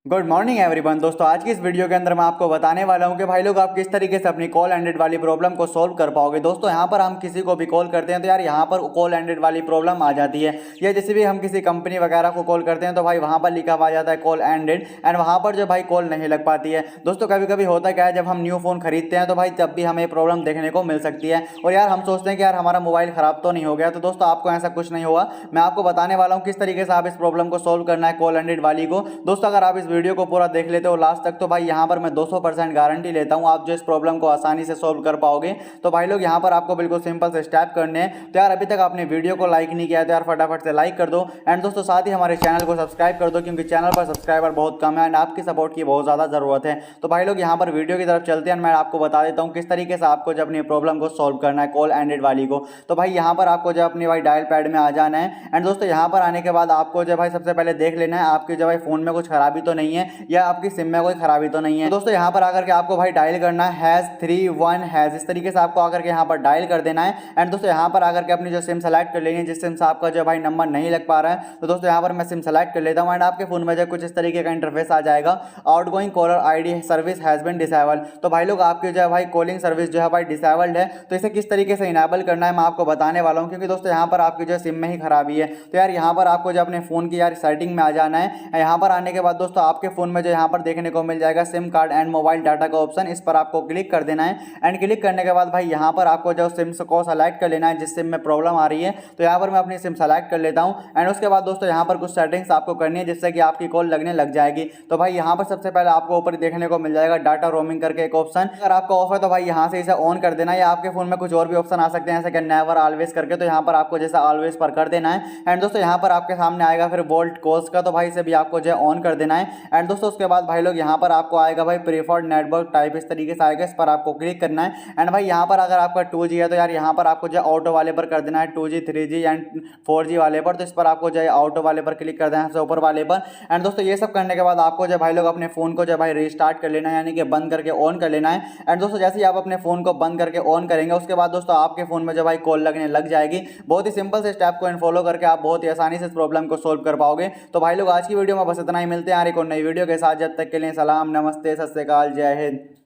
Good morning everyone. दोस्तों आज की इस वीडियो के अंदर मैं आपको बताने वाला हूं कि भाई लोग आप किस तरीके से अपनी कॉल एंडेड वाली प्रॉब्लम को सॉल्व कर पाओगे। दोस्तों यहां पर हम किसी को भी कॉल करते हैं तो यार यहां पर कॉल एंडेड वाली प्रॉब्लम आ जाती है, या जैसे भी हम किसी कंपनी वगैरह को कॉल करते हैं तो भाई वहां पर लिखा हुआ आ जाता है कॉल एंडेड, एंड वहां पर जो भाई कॉल नहीं लग पाती है। दोस्तों कभी कभी होता क्या है, जब हम न्यू फोन खरीदते हैं तो भाई तब भी हमें प्रॉब्लम देखने को मिल सकती है, और यार हम सोचते हैं कि यार हमारा मोबाइल खराब तो नहीं हो गया। तो दोस्तों आपको ऐसा कुछ नहीं होगा। मैं आपको बताने वाला हूँ किस तरीके से आप इस प्रॉब्लम को सॉल्व करना है कॉल एंडेड वाली को। दोस्तों अगर आप इस वीडियो को पूरा देख लेते हो लास्ट तक तो भाई यहां पर मैं 200% गारंटी लेता हूं आप जो इस प्रॉब्लम को आसानी से सॉल्व कर पाओगे। तो भाई लोग यहां पर आपको बिल्कुल सिंपल से स्टेप करने हैं। तो यार अभी तक आपने वीडियो को लाइक नहीं किया तो यार फटाफट से लाइक कर दो, एंड दोस्तों साथ ही हमारे चैनल को सब्सक्राइब कर दो, क्योंकि चैनल पर सब्सक्राइबर बहुत कम है एंड आपकी सपोर्ट की बहुत ज्यादा जरूरत है। तो भाई लोग यहां पर वीडियो की तरफ चलते हैं, मैं आपको बता देता हूं किस तरीके से आपको जब अपनी प्रॉब्लम को सॉल्व करना है कॉल एंडेड वाली को। तो भाई यहां पर आपको जब अपनी भाई डायल पैड में आ जाना है, एंड दोस्तों यहां पर आने के बाद आपको जब भाई सबसे पहले देख लेना है आपके जो भाई फोन में कुछ खराबी तो नहीं है, या आपकी सिम में कोई खराबी तो नहीं है। दोस्तों यहाँ पर आकर के आपको भाई डायल करना है #31#, इस तरीके से आपको आकर के यहाँ पर डायल कर देना है। एंड दोस्तों यहाँ पर आकर के अपनी जो सिम सेलेक्ट कर लेनी है जिस सिम से आपका जो भाई नंबर नहीं लग पा रहा है। तो दोस्तों यहाँ पर मैं सिम सेलेक्ट कर लेता हूँ, एंड आपके फोन में जो कुछ इस तरीके का इंटरफेस आ जाएगा, outgoing caller ID service has been disable. तो भाई लोग आपकी जो है भाई कॉलिंग सर्विस जो है भाई डिसेबल्ड है, तो इसे किस तरीके से इनेबल करना है मैं आपको बताने वाला हूँ, क्योंकि दोस्तों यहाँ पर आपकी जो सिम में ही खराबी है। तो यार यहाँ पर आपको जो अपने फोन की यार सेटिंग में आ जाना है। यहाँ पर आने के बाद दोस्तों आपके फोन में जो यहाँ पर देखने को मिल जाएगा SIM card and mobile data का ऑप्शन, इस पर आपको क्लिक कर देना है। एंड क्लिक करने के बाद भाई यहाँ पर आपको जो सिम को सेलेक्ट कर लेना है जिस सिम में प्रॉब्लम आ रही है। तो यहाँ पर मैं अपनी सिम सेलेक्ट कर लेता हूँ, एंड उसके बाद दोस्तों यहाँ पर कुछ सेटिंग्स आपको करनी है जिससे कि आपकी कॉल लगने लग जाएगी। तो भाई यहाँ पर सबसे पहले आपको ऊपर देखने को मिल जाएगा डाटा रोमिंग करके एक ऑप्शन, अगर आपका ऑफ है तो भाई यहाँ से इसे ऑन कर देना है, या आपके फोन में कुछ और भी ऑप्शन आ सकते हैं जैसे कि नेवर ऑलवेज करके, तो यहाँ पर आपको जैसा ऑलवेज पर कर देना है। एंड दोस्तों यहाँ पर आपके सामने आएगा फिर वोल्ट कॉल्स का, तो भाई इसे भी आपको जो है ऑन कर देना है। एंड दोस्तों उसके बाद भाई लोग यहाँ पर आपको आएगा भाई प्रीफर्ड नेटवर्क टाइप, इस तरीके से आएगा, इस पर आपको क्लिक करना है। एंड भाई यहाँ पर अगर आपका 2G है तो यार यहाँ पर आपको जो ऑटो वाले पर कर देना है 2G 3G एंड 4G वाले पर, तो इस पर आपको जो है ऑटो वाले पर क्लिक कर देना है, ऊपर वाले पर। एंड दोस्तों ये सब करने के बाद आपको जो भाई लोग अपने फोन को जो भाई रिस्टार्ट कर लेना है, यानी कि बंद करके ऑन कर लेना है। एंड दोस्तों जैसे ही आप अपने फोन को बंद करके ऑन करेंगे उसके बाद दोस्तों आपके फोन में जो भाई कॉल लगने लग जाएगी। बहुत ही सिंपल से स्टेप को फॉलो करके आप बहुत ही आसानी से इस प्रॉब्लम को सोल्व कर पाओगे। तो भाई लोग आज की वीडियो में बस इतना ही, मिलते हैं यार एक और नई वीडियो के साथ। जब तक के लिए सलाम, नमस्ते, सत श्री अकाल, जय हिंद।